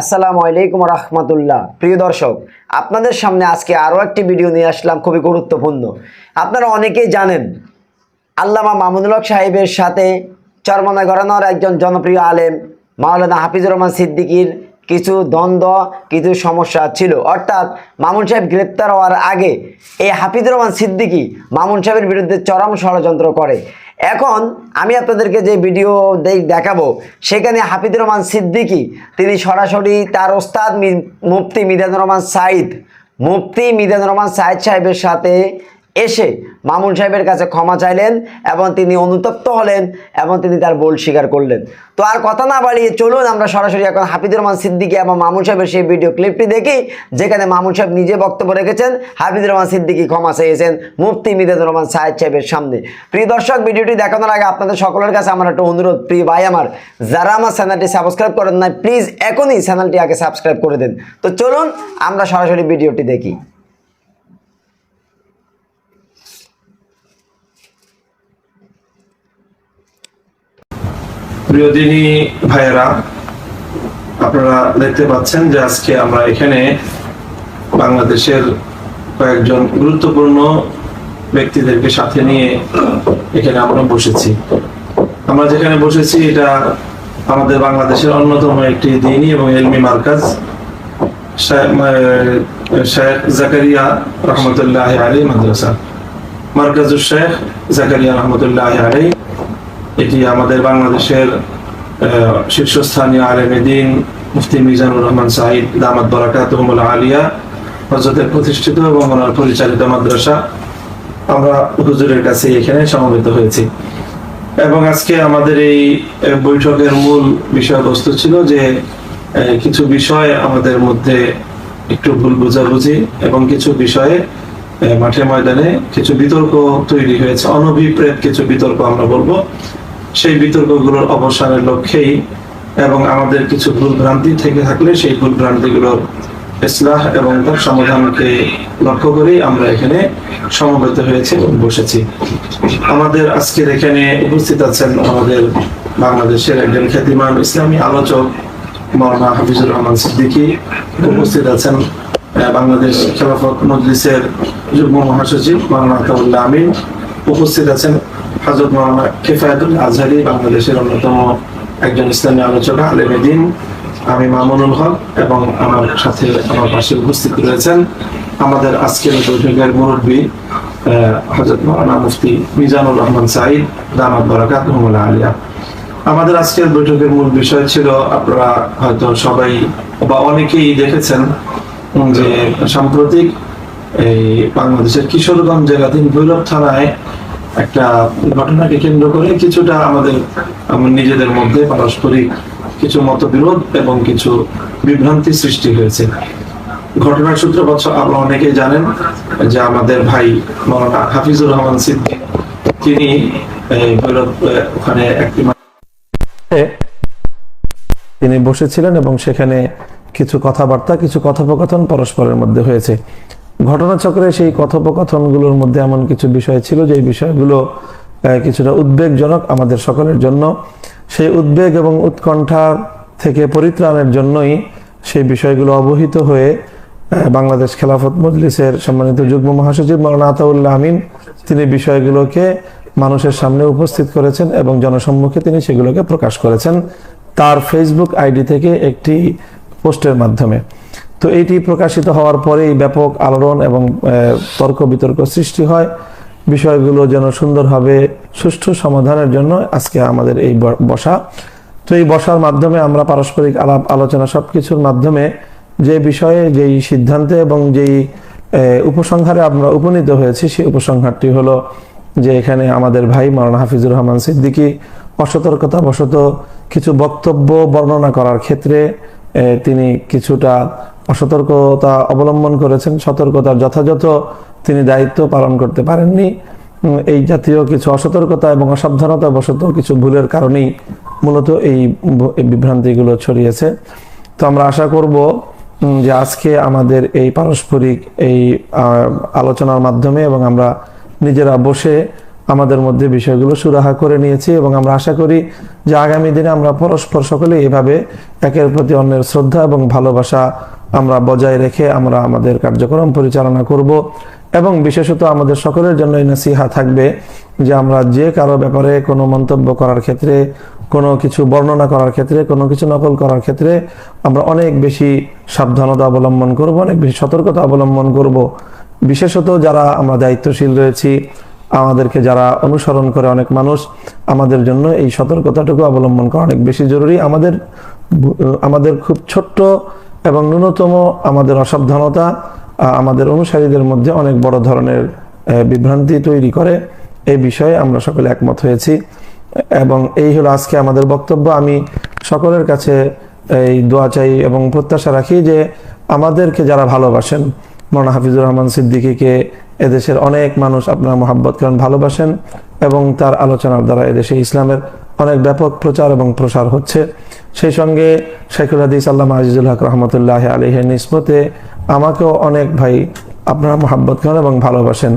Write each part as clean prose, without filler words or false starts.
আসসালামু আলাইকুম রহমতুল্লাহ। প্রিয় দর্শক, আপনাদের সামনে আজকে আরও একটি ভিডিও নিয়ে আসলাম, খুবই গুরুত্বপূর্ণ। আপনারা অনেকেই জানেন আল্লামা মামুনুল হক সাহেবের সাথে চরমনায় গড়ানোর একজন জনপ্রিয় আলেম মাওলানা হাফিজুর রহমান সিদ্দিকীর কিছু দ্বন্দ্ব, কিছু সমস্যা ছিল। অর্থাৎ মামুন সাহেব গ্রেপ্তার হওয়ার আগে এই হাফিজুর রহমান সিদ্দিকী মামুন সাহেবের বিরুদ্ধে চরম ষড়যন্ত্র করে। এখন আমি আপনাদেরকে যে ভিডিও দেখাবো, সেখানে হাফিজুর রহমান সিদ্দিকী তিনি সরাসরি তার ওস্তাদ মুফতি মিজানুর রহমান সাইদ সাহেবের সাথে এসে মামুন সাহেবের কাছে ক্ষমা চাইলেন এবং তিনি অনুতপ্ত হলেন এবং তিনি তার ভুল স্বীকার করলেন। তো আর কথা না বাড়িয়ে চলুন আমরা সরাসরি এখন হাফিজুর রহমান সিদ্দিকী এবং মামুন সাহেবের সেই ভিডিও ক্লিপটি দেখি, যেখানে মামুন সাহেব নিজে বক্তব্য রেখেছেন, হাফিজুর রহমান সিদ্দিকী ক্ষমা চেয়েছেন মুফতি মিজানুর রহমান সাইদ সাহেবের সামনে। প্রিয় দর্শক, ভিডিওটি দেখানোর আগে আপনাদের সকলের কাছে আমার একটা অনুরোধ, প্রিয় ভাই আমার, যারা আমার চ্যানেলটি সাবস্ক্রাইব করেন নাই, প্লিজ এখনই চ্যানেলটি আগে সাবস্ক্রাইব করে দেন। তো চলুন আমরা সরাসরি ভিডিওটি দেখি। প্রিয় দিনী ভাইয়েরা, আপনারা দেখতে পাচ্ছেন যে আজকে আমরা এখানে বাংলাদেশের কয়েকজন গুরুত্বপূর্ণ ব্যক্তিদেরকে সাথে নিয়ে এখানে আমরা বসেছি। আমরা যেখানে বসেছি এটা আমাদের বাংলাদেশের অন্যতম একটি দ্বীনী এবং ইলমি মার্কাজ, শেখ জাকারিয়া রহমতুল্লাহ আলাইহি মাদ্রাসা, মার্কাজুস শেখ জাকারিয়া রহমতুল্লাহ আলাইহি। এটি আমাদের বাংলাদেশের শীর্ষস্থানীয় আলেমে দ্বীন মুফতি মিজানুর রহমান সাইদ দামাত বারাকাতুহুল আলিয়া হযরতের প্রতিষ্ঠিত এবং ওনার পরিচালিত মাদ্রাসা। আমরা হুজুরের কাছে এখানে সমবেত হয়েছি এবং আজকে আমাদের এই বৈঠকের মূল বিষয়বস্তু ছিল যে কিছু বিষয় আমাদের মধ্যে একটু ভুল বোঝাবুঝি এবং কিছু বিষয়ে মাঠে ময়দানে কিছু বিতর্ক তৈরি হয়েছে, অনভিপ্রেত কিছু বিতর্ক আমরা বলবো। সেই বিতর্কগুলোর অবসানের লক্ষ্যেই এবং আমাদের কিছু ভুল ভ্রান্তি থেকে থাকলে সেই ভুল ভ্রান্তিগুলোর ইসলাহ এবং তার সমাধানকে লক্ষ্য করেই আমরা এখানে সমবেত হয়েছি এবং বসেছি। আমাদের আজকের এখানে উপস্থিত আছেন আমাদের বাংলাদেশের একজন খ্যাতিমান ইসলামী আলোচক মাওলানা হাফিজুর রহমান সিদ্দিকী, উপস্থিত আছেন বাংলাদেশ খেলাফত মজলিসের যুগ্ম মহাসচিব মাওলানা আতাউল্লাহ আমিন, উপস্থিত আছেন হযরত মাওলানা কিফায়াতুল আজহারী, বাংলাদেশের অন্যতম একজন ইসলামী আলোচক আলেমে দ্বীন আমি মামুনুল হক, এবং আমার সাথে আমার পাশে উপস্থিত রয়েছেন আমাদের আজকের বৈঠকের মুরব্বী হযরত মাওলানা মুফতি মিজানুর রহমান সাইদ দামাত বারাকাতুহুল আলিয়া। আমাদের আজকের বৈঠকের মূল বিষয় ছিল, আপনারা হয়তো সবাই বা অনেকেই দেখেছেন যে সাম্প্রতিক এই বাংলাদেশের কিশোরগঞ্জ জেলাধীন ভৈরব থানায় একটা ঘটনাকে কেন্দ্র করে কিছুটা আমাদের নিজেদের মধ্যে পারস্পরিক কিছু মতবিরোধ এবং কিছু বিভ্রান্তি সৃষ্টি হয়েছে। ঘটনার সূত্রপাত আপনারা অনেকেই জানেন যে আমাদের ভাই মাওলানা হাফিজুর রহমান সিদ্দিকী তিনি ভৈরব ওখানে একটি তিনি বসেছিলেন এবং সেখানে কিছু কথাবার্তা, কিছু কথোপকথন পরস্পরের মধ্যে হয়েছে। ঘটনাচক্রে সেই কথোপকথনগুলোর মধ্যে এমন কিছু বিষয় ছিল যে বিষয়গুলো কিছুটা উদ্বেগজনক আমাদের সকলের জন্য। সেই উদ্বেগ এবং উৎকণ্ঠা থেকে পরিত্রাণের জন্যই সেই বিষয়গুলো অবহিত হয়ে বাংলাদেশ খেলাফত মজলিসের সম্মানিত যুগ্ম মহাসচিব মাওলানা আতাউল্লাহ আমিন তিনি বিষয়গুলোকে মানুষের সামনে উপস্থিত করেছেন এবং জনসম্মুখে তিনি সেগুলোকে প্রকাশ করেছেন তার ফেসবুক আইডি থেকে একটি পোস্টের মাধ্যমে। তো এইটি প্রকাশিত হওয়ার পরেই ব্যাপক আলোড়ন এবং তর্ক বিতর্ক সৃষ্টি হয়। বিষয়গুলো যেন সুন্দরভাবে সুষ্ঠু সমাধানের জন্য আজকে আমাদের এই বসা। তো এই বসার মাধ্যমে আমরা পারস্পরিক আলাপ আলোচনা সবকিছুর মাধ্যমে যে বিষয়ে যেই সিদ্ধান্তে এবং যেই উপসংহারে আমরা উপনীত হয়েছি, সেই উপসংহারটি হলো যে এখানে আমাদের ভাই মাওলানা হাফিজুর রহমান সিদ্দিকী অসতর্কতা বশত কিছু বক্তব্য বর্ণনা করার ক্ষেত্রে তিনি কিছুটা অসতর্কতা অবলম্বন করেছেন, সতর্কতার যথাযথ তিনি দায়িত্ব পালন করতে পারেননি। এই জাতীয় কিছু অসতর্কতা এবং অসাবধানতা বশত কিছু ভুলের কারণেই মূলত এই বিভ্রান্তিগুলো ছড়িয়েছে। তো আমরা আশা করব যে আজকে আমাদের এই পারস্পরিক এই আলোচনার মাধ্যমে এবং আমরা নিজেরা বসে আমাদের মধ্যে বিষয়গুলো সুরাহা করে নিয়েছি এবং আমরা আশা করি যে আগামী দিনে আমরা পরস্পর সকলে এভাবে একের প্রতি অন্যের শ্রদ্ধা এবং ভালোবাসা আমরা বজায় রেখে আমরা আমাদের কার্যক্রম পরিচালনা করব। এবং বিশেষত আমাদের সকলের জন্য এই নসিহা থাকবে যে আমরা যে কারো ব্যাপারে কোনো মন্তব্য করার ক্ষেত্রে, কোনো কিছু বর্ণনা করার ক্ষেত্রে, কোনো কিছু নকল করার ক্ষেত্রে আমরা অনেক বেশি সাবধানতা অবলম্বন করব, অনেক বেশি সতর্কতা অবলম্বন করব। বিশেষত যারা আমরা দায়িত্বশীল রয়েছি, আমাদেরকে যারা অনুসরণ করে অনেক মানুষ, আমাদের জন্য এই সতর্কতাটুকু অবলম্বন করা অনেক বেশি জরুরি। আমাদের খুব ছোট্ট এবং ন্যূনতম আমাদের অসাবধানতা আমাদের অনুসারীদের মধ্যে অনেক বড় ধরনের বিভ্রান্তি তৈরি করে। এই বিষয়ে আমরা সকলে একমত হয়েছি এবং এই হলো আজকে আমাদের বক্তব্য। আমি সকলের কাছে এই দোয়া চাই এবং প্রত্যাশা রাখি যে আমাদেরকে যারা ভালোবাসেন, মৌলানা হাফিজুর রহমান সিদ্দিকীকে এদেশের অনেক মানুষ আপনারা মহাব্বত করেন, ভালোবাসেন এবং তার আলোচনার দ্বারা এদেশে ইসলামের অনেক ব্যাপক প্রচার এবং প্রসার হচ্ছে। সেই সঙ্গে শেখুল হাদিস আল্লামা আজিজুল হক রহমতুল্লাহ আলাইহির নিসবতে আমাকেও অনেক ভাই আপনারা মহাব্বত করেন এবং ভালোবাসেন।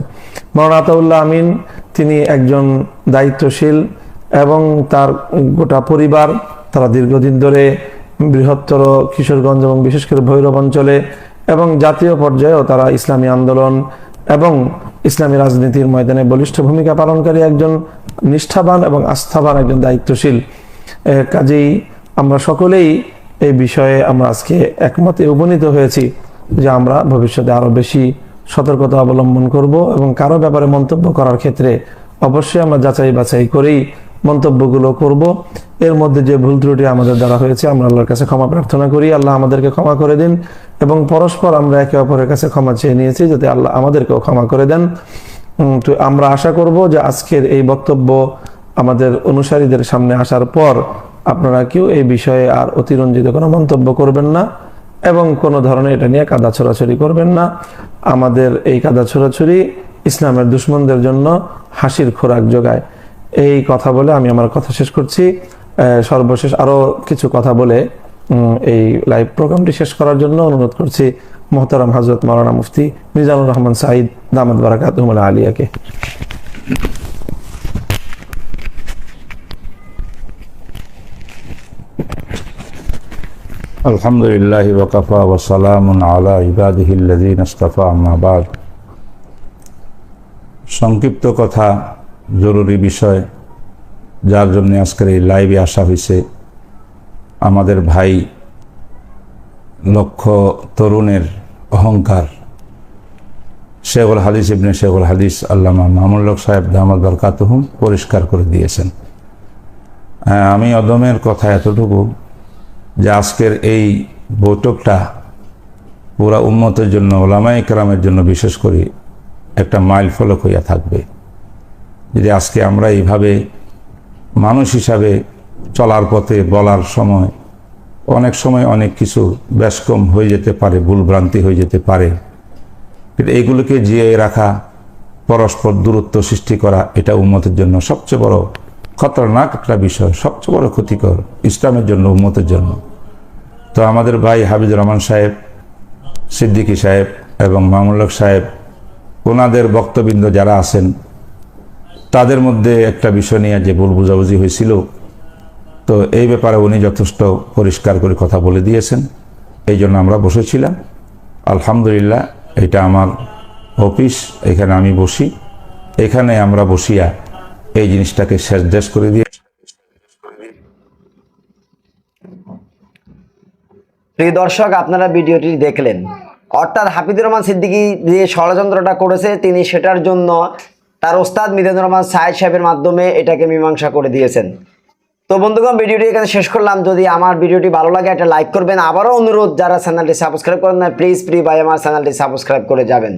মৌলানা আতাউল্লাহ আমিন তিনি একজন দায়িত্বশীল এবং তার গোটা পরিবার, তারা দীর্ঘদিন ধরে বৃহত্তর কিশোরগঞ্জ এবং বিশেষ করে ভৈরব অঞ্চলে এবং জাতীয় পর্যায়েও তারা ইসলামী আন্দোলন এবং ইসলামী রাজনীতির ময়দানে বলিষ্ঠ ভূমিকা পালনকারী একজন নিষ্ঠাবান এবং আস্থাবান একজন দায়িত্বশীল। কাজেই আমরা সকলেই এই বিষয়ে আমরা আজকে একমতে উপনীত হয়েছি যে আমরা ভবিষ্যতে আরো বেশি সতর্কতা অবলম্বন করব এবং কারো ব্যাপারে মন্তব্য করার ক্ষেত্রে অবশ্যই আমরা যাচাই বাছাই করেই মন্তব্যগুলো করব। এর মধ্যে যে ভুল ত্রুটি আমাদের দ্বারা হয়েছে আমরা আল্লাহর কাছে ক্ষমা প্রার্থনা করি, আল্লাহ আমাদেরকে ক্ষমা করে দিন এবং পরস্পর আমরা একে অপরের কাছে ক্ষমা চেয়ে নিয়েছি যাতে আল্লাহ আমাদেরকেও ক্ষমা করে দেন। তো আমরা আশা করব যে আজকের এই বক্তব্য আমাদের অনুসারীদের সামনে আসার পর আপনারা কেউ এই বিষয়ে আর অতিরঞ্জিত কোনো মন্তব্য করবেন না এবং কোনো ধরনের এটা নিয়ে কাদা ছোড়াছড়ি করবেন না। আমাদের এই কাদা ছোড়াছড়ি ইসলামের দুশ্মনদের জন্য হাসির খোরাক যোগায়। এই কথা বলে আমি আমার কথা শেষ করছি। সর্বশেষ আরো কিছু কথা বলে এই লাইভ প্রোগ্রামটি শেষ করার জন্য অনুরোধ করছি মোহতারাম হযরত মাওলানা মুফতি মিজানুর রহমান সাঈদ দামাত বারাকাতুহুম আলিয়াকে। আলহামদুলিল্লাহ ওয়াকাফা ওয়া সালামুন আলা ইবাদিহিল্লাযীনা ইসতাফা, আম্মা বাদ। সংক্ষিপ্ত কথা, জরুরি বিষয়, যার জন্য আজকের এই লাইভে আসা হয়েছে। আমাদের ভাই লক্ষ তরুণের অহংকার শেখুল হাদিস ইবনে শেখুল হাদিস আল্লামা মামুনুল হক সাহেব দামাত বারাকাতুহুম পরিষ্কার করে দিয়েছেন। আমি অদমের কথা এতটুকু যে আজকের এই বৈঠকটা পুরা উম্মতের জন্য, ওলামায়ে কেরামের জন্য বিশেষ করে একটা মাইল ফলক হইয়া থাকবে। যদি আজকে আমরা এইভাবে মানুষ হিসাবে চলার পথে বলার সময় অনেক সময় অনেক কিছু ব্যস্কম হয়ে যেতে পারে, ভুলভ্রান্তি হয়ে যেতে পারে, কিন্তু এইগুলোকে জিয়ে রাখা, পরস্পর দূরত্ব সৃষ্টি করা, এটা উম্মতের জন্য সবচেয়ে বড় খতরনাক একটা বিষয়, সবচেয়ে বড় ক্ষতিকর ইসলামের জন্য, উম্মতের জন্য। তো আমাদের ভাই হাফিজুর রহমান সাহেব, সিদ্দিকী সাহেব এবং মামুনুল হক সাহেব, ওনাদের বক্তবৃন্দ যারা আছেন, তাদের মধ্যে একটা বিষয় নিয়ে যে ভুল বুঝাবুঝি হয়েছিল, তো এই ব্যাপারে উনি যথেষ্ট পরিষ্কার করে কথা বলে দিয়েছেন। এই জন্য আমরা বসেছিলাম। আলহামদুলিল্লাহ, এটা আমার অফিস, এখানে আমি বসি, এখানে আমরা বসিয়া এই জিনিসটাকে শেষ করে দিয়ে। প্রিয় দর্শক, আপনারা ভিডিওটি দেখলেন। অর্থাৎ হাফিজুর রহমান সিদ্দিকী যে ষড়যন্ত্রটা করেছে, তিনি সেটার জন্য তার ওস্তাদ মিজানুর রহমান সাঈদ সাহেবের মাধ্যমে এটাকে মীমাংসা করে দিয়েছেন। তো বন্ধুগণ, ভিডিওটি এখানে শেষ করলাম। যদি আমার ভিডিওটি ভালো লাগে একটা লাইক করবেন। আবারও অনুরোধ, যারা চ্যানেলটি সাবস্ক্রাইব করেন না, প্লিজ ভাই আমার চ্যানেলটি সাবস্ক্রাইব করে যাবেন।